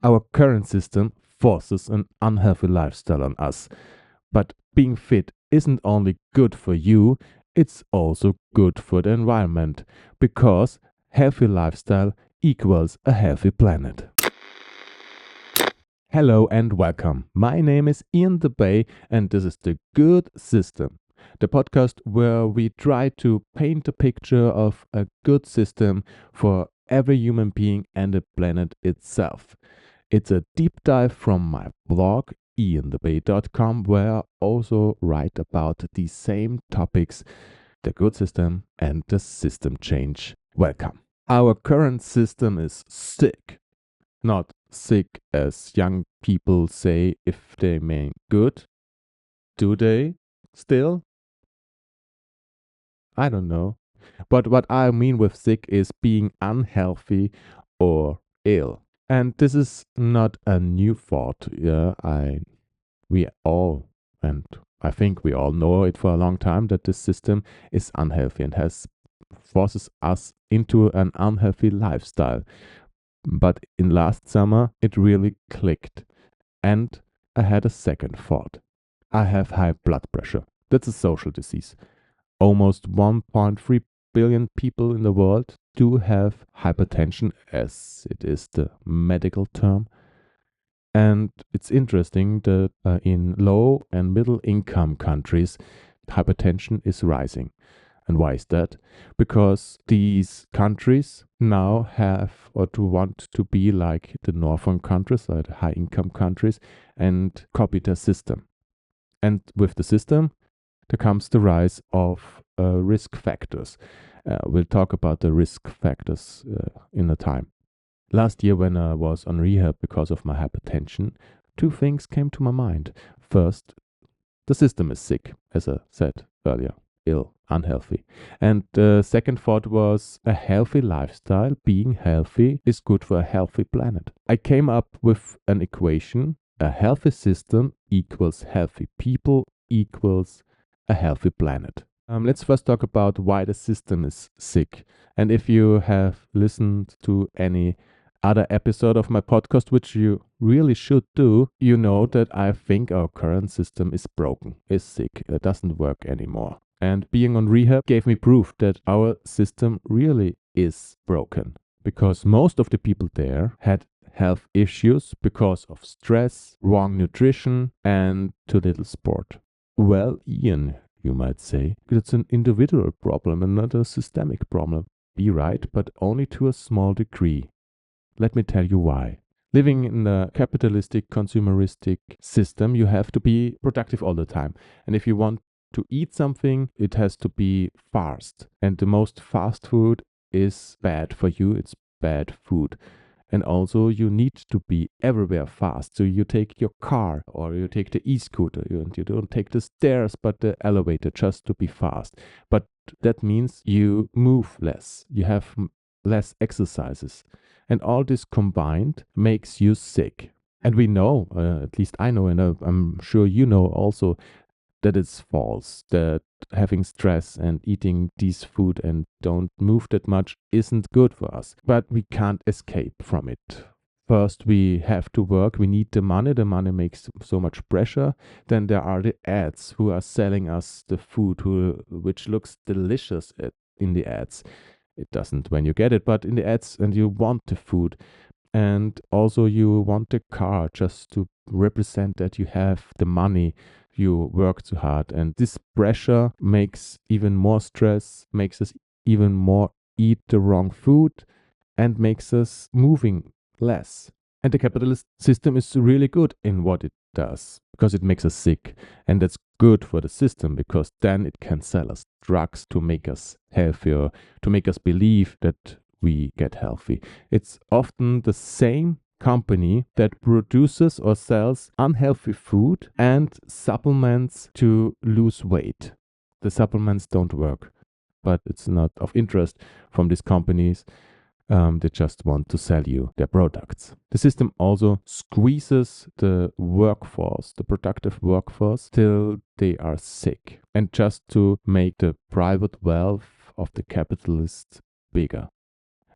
Our current system forces an unhealthy lifestyle on us. But being fit isn't only good for you, it's also good for the environment because healthy lifestyle equals a healthy planet. Hello and welcome. My name is Ian DeBay and this is the Good System, the podcast where we try to paint a picture of a good system for every human being and the planet itself. It's a deep dive from my blog iandebay.com where I also write about these same topics, the good system and the system change. Welcome. Our current system is sick. Not sick as young people say if they mean good. Do they still? I don't know. But what I mean with sick is being unhealthy or ill. And this is not a new thought. We all, and I think we all know it for a long time, that this system is unhealthy and has forces us into an unhealthy lifestyle. But in last summer, it really clicked. And I had a second thought. I have high blood pressure. That's a social disease. Almost 1.3 billion people in the world do have hypertension, as it is the medical term. And it's interesting that in low and middle income countries, hypertension is rising. And why is that? Because these countries now have or to want to be like the northern countries, or the high income countries, and copy their system. And with the system, there comes the rise of risk factors. We'll talk about the risk factors in a time. Last year, when I was on rehab because of my hypertension, two things came to my mind. First, the system is sick, as I said earlier, ill, unhealthy. And the second thought was a healthy lifestyle, being healthy, is good for a healthy planet. I came up with an equation: a healthy system equals healthy people equals a healthy planet. Let's first talk about why the system is sick. And if you have listened to any other episode of my podcast, which you really should do, you know that I think our current system is broken, is sick, it doesn't work anymore. And being on rehab gave me proof that our system really is broken, because most of the people there had health issues because of stress, wrong nutrition, and too little sport. Well, Ian, you might say, it's an individual problem and not a systemic problem. Be right, but only to a small degree. Let me tell you why. Living in a capitalistic, consumeristic system, you have to be productive all the time. And if you want to eat something, it has to be fast. And the most fast food is bad for you. It's bad food. And also you need to be everywhere fast. So you take your car or you take the e-scooter. You don't take the stairs but the elevator just to be fast. But that means you move less. You have less exercises. And all this combined makes you sick. And we know, at least I know, and I'm sure you know also, that it's false, that having stress and eating this food and don't move that much isn't good for us. But we can't escape from it. First, we have to work. We need the money. The money makes so much pressure. Then there are the ads who are selling us the food, which looks delicious in the ads. It doesn't when you get it, but in the ads, and you want the food. And also you want the car just to represent that you have the money, you work too hard. And this pressure makes even more stress, makes us even more eat the wrong food, and makes us moving less. And the capitalist system is really good in what it does, because it makes us sick. And that's good for the system, because then it can sell us drugs to make us healthier, to make us believe that we get healthy. It's often the same company that produces or sells unhealthy food and supplements to lose weight. The supplements don't work, but it's not of interest from these companies. They just want to sell you their products. The system also squeezes the workforce, the productive workforce, till they are sick, and just to make the private wealth of the capitalists bigger.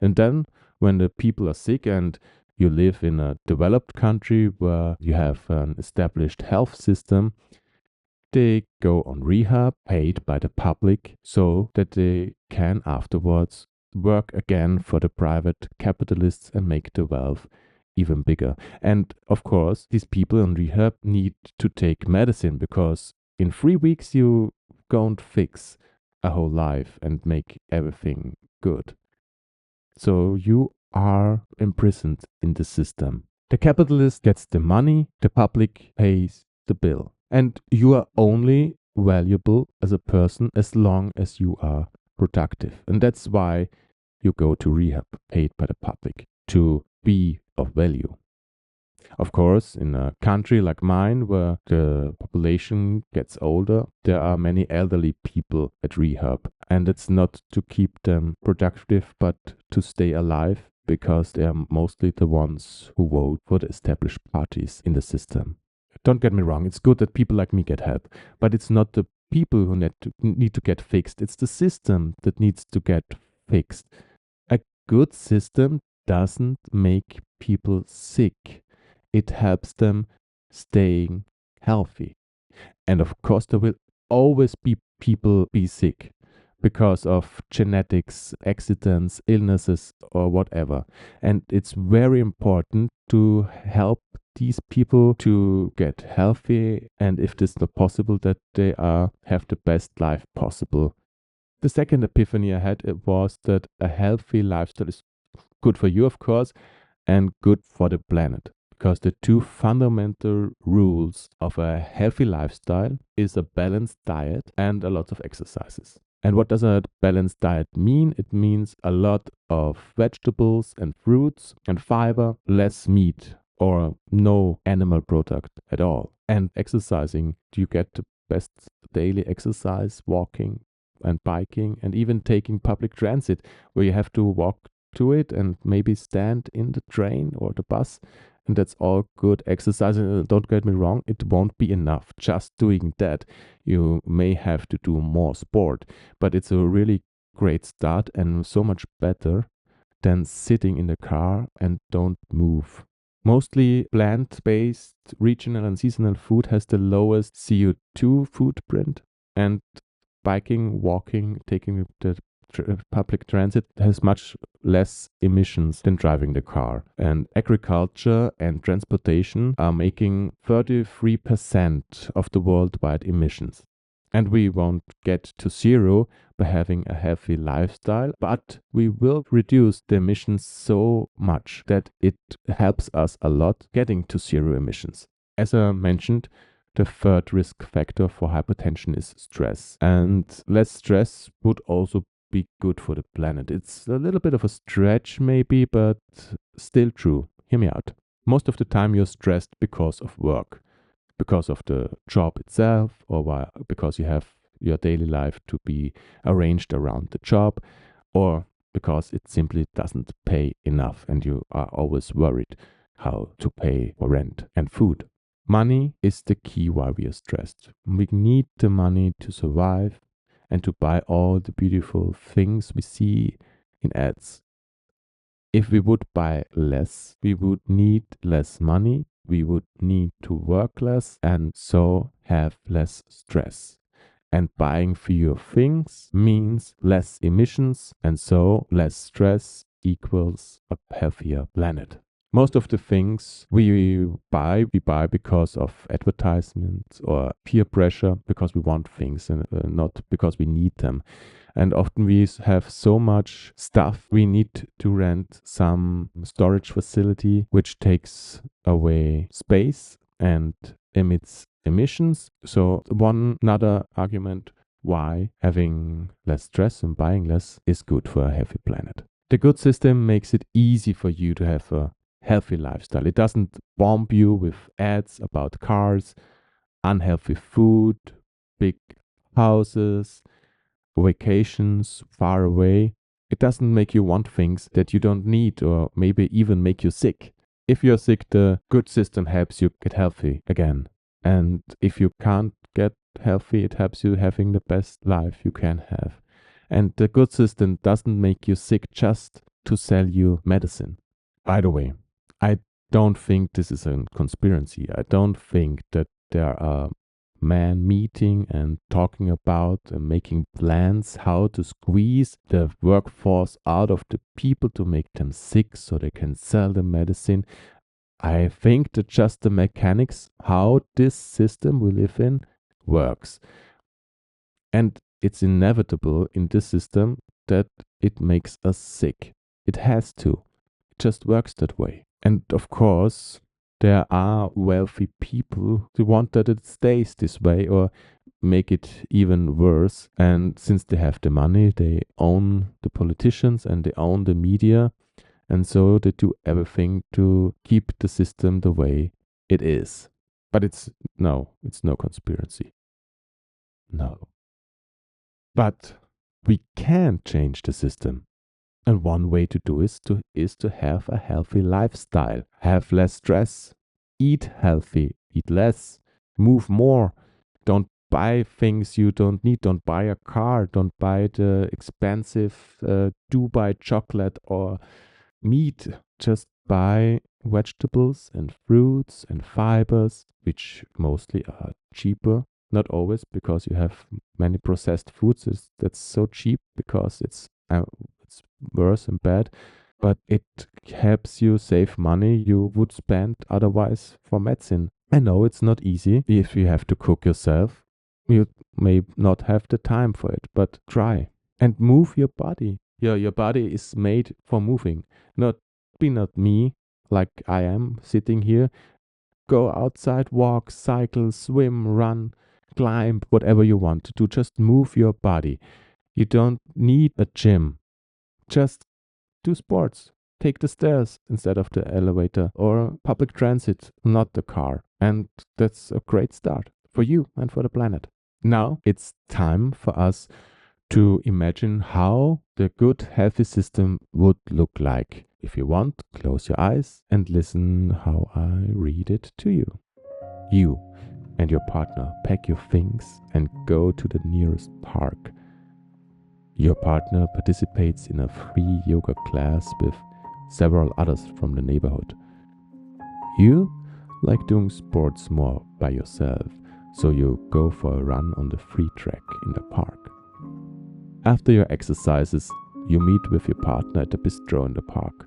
And then when the people are sick and you live in a developed country where you have an established health system, they go on rehab paid by the public so that they can afterwards work again for the private capitalists and make the wealth even bigger. And of course, these people in rehab need to take medicine because in 3 weeks you can't fix a whole life and make everything good. So you are imprisoned in the system. The capitalist gets the money, the public pays the bill. And you are only valuable as a person as long as you are productive. And that's why you go to rehab paid by the public to be of value. Of course, in a country like mine where the population gets older, there are many elderly people at rehab. And it's not to keep them productive, but to stay alive because they are mostly the ones who vote for the established parties in the system. Don't get me wrong, it's good that people like me get help, but it's not the people who need to get fixed. It's the system that needs to get fixed. A good system doesn't make people sick. It helps them staying healthy. And of course, there will always be people be sick because of genetics, accidents, illnesses, or whatever. And it's very important to help these people to get healthy. And if this is not possible, that they have the best life possible. The second epiphany I had it was that a healthy lifestyle is good for you, of course, and good for the planet. Because the two fundamental rules of a healthy lifestyle is a balanced diet and a lot of exercises. And what does a balanced diet mean? It means a lot of vegetables and fruits and fiber, less meat or no animal product at all. And exercising, do you get the best daily exercise, walking and biking and even taking public transit where you have to walk to it and maybe stand in the train or the bus. And that's all good exercise. And don't get me wrong, it won't be enough just doing that. You may have to do more sport, but it's a really great start and so much better than sitting in the car and don't move. Mostly plant-based regional and seasonal food has the lowest CO2 footprint, and biking, walking, taking the public transit has much less emissions than driving the car. And agriculture and transportation are making 33% of the worldwide emissions. And we won't get to zero by having a healthy lifestyle, but we will reduce the emissions so much that it helps us a lot getting to zero emissions. As I mentioned, the third risk factor for hypertension is stress. And less stress would also be good for the planet. It's a little bit of a stretch maybe, but still true. Hear me out. Most of the time you're stressed because of work, because of the job itself, or because you have your daily life to be arranged around the job, or because it simply doesn't pay enough and you are always worried how to pay for rent and food. Money is the key why we are stressed. We need the money to survive and to buy all the beautiful things we see in ads. If we would buy less, we would need less money, we would need to work less and so have less stress. And buying fewer things means less emissions and so less stress equals a healthier planet. Most of the things we buy because of advertisements or peer pressure, because we want things and not because we need them. And often we have so much stuff, we need to rent some storage facility, which takes away space and emits emissions. So another argument why having less stress and buying less is good for a healthy planet. The good system makes it easy for you to have a healthy lifestyle. It doesn't bomb you with ads about cars, unhealthy food, big houses, vacations far away. It doesn't make you want things that you don't need or maybe even make you sick. If you're sick, the good system helps you get healthy again. And if you can't get healthy, it helps you having the best life you can have. And the good system doesn't make you sick just to sell you medicine. By the way, I don't think this is a conspiracy. I don't think that there are men meeting and talking about and making plans how to squeeze the workforce out of the people to make them sick so they can sell the medicine. I think that just the mechanics, how this system we live in works. And it's inevitable in this system that it makes us sick. It has to. It just works that way. And of course, there are wealthy people who want that it stays this way or make it even worse. And since they have the money, they own the politicians and they own the media. And so they do everything to keep the system the way it is. But it's no conspiracy. No. But we can change the system. And one way to do is to have a healthy lifestyle, have less stress, eat healthy, eat less, move more. Don't buy things you don't need. Don't buy a car. Don't buy the expensive Dubai chocolate or meat. Just buy vegetables and fruits and fibers, which mostly are cheaper. Not always, because you have many processed foods. That's so cheap because it's worse and bad, but it helps you save money you would spend otherwise for medicine. I know it's not easy if you have to cook yourself. You may not have the time for it, but try and move your body. Your body is made for moving. Not me like I am sitting here. Go outside, walk, cycle, swim, run, climb, whatever you want to do. Just move your body. You don't need a gym. Just do sports. Take the stairs instead of the elevator or public transit, not the car. And that's a great start for you and for the planet. Now it's time for us to imagine how the good, healthy system would look like. If you want, close your eyes and listen how I read it to you. You and your partner pack your things and go to the nearest park. Your partner participates in a free yoga class with several others from the neighborhood. You like doing sports more by yourself, so you go for a run on the free track in the park. After your exercises, you meet with your partner at the bistro in the park.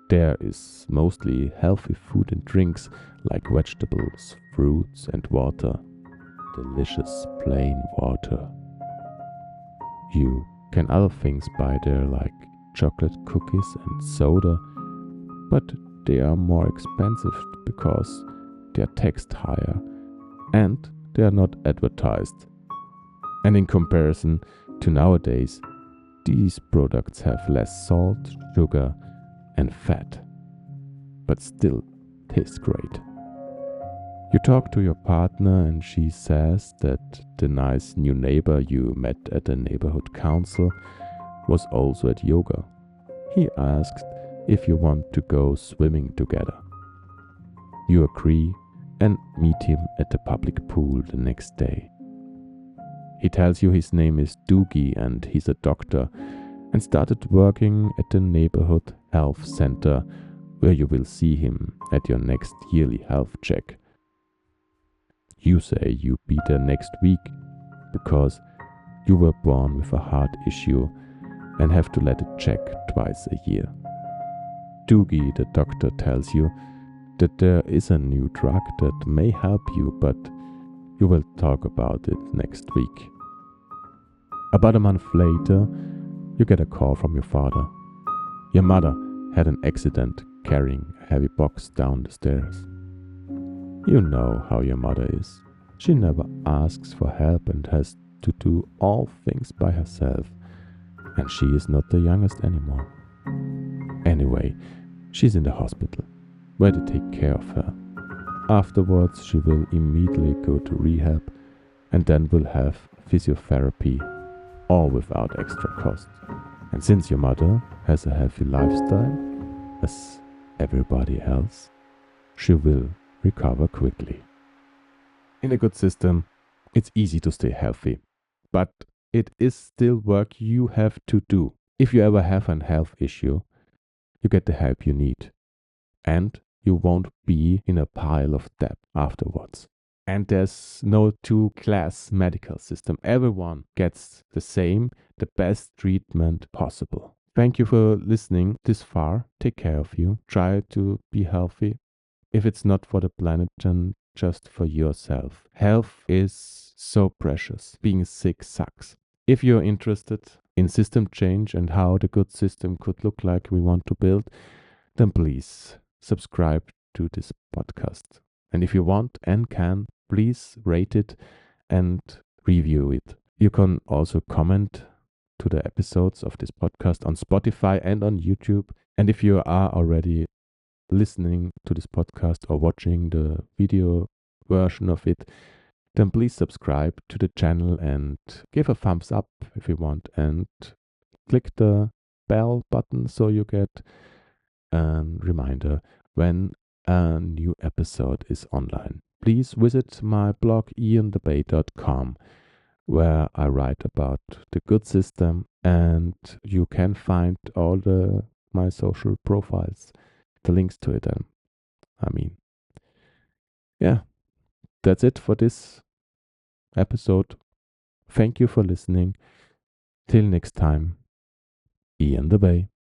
There is mostly healthy food and drinks like vegetables, fruits, and water. Delicious plain water. You can other things buy there like chocolate cookies and soda, but they are more expensive because they are taxed higher and they are not advertised. And in comparison to nowadays, these products have less salt, sugar, and fat, but still taste great. You talk to your partner and she says that the nice new neighbor you met at the neighborhood council was also at yoga. He asked if you want to go swimming together. You agree and meet him at the public pool the next day. He tells you his name is Doogie and he's a doctor and started working at the neighborhood health center where you will see him at your next yearly health check. You say you be there next week because you were born with a heart issue and have to let it check twice a year. Doogie, the doctor, tells you that there is a new drug that may help you, but you will talk about it next week. About a month later, you get a call from your father. Your mother had an accident carrying a heavy box down the stairs. You know how your mother is. She never asks for help and has to do all things by herself. And she is not the youngest anymore. Anyway, she's in the hospital, where they take care of her. Afterwards, she will immediately go to rehab and then will have physiotherapy, all without extra cost. And since your mother has a healthy lifestyle, as everybody else, she will recover quickly. In a good system, it's easy to stay healthy, but it is still work you have to do. If you ever have a health issue, you get the help you need. and you won't be in a pile of debt afterwards. And there's no two-class medical system. Everyone gets the same, the best treatment possible. Thank you for listening this far. Take care of you. Try to be healthy. If it's not for the planet, then just for yourself. Health is so precious. Being sick sucks. If you're interested in system change and how the good system could look like we want to build, then please subscribe to this podcast. And if you want and can, please rate it and review it. You can also comment to the episodes of this podcast on Spotify and on YouTube. And if you are already listening to this podcast or watching the video version of it, then please subscribe to the channel and give a thumbs up if you want, and click the bell button so you get a reminder when a new episode is online. Please visit my blog iandebay.com, where I write about the good system, and you can find all my social profiles, the links to it. I mean, yeah, that's it for this episode. Thank you for listening. Till next time, Ian DeBay.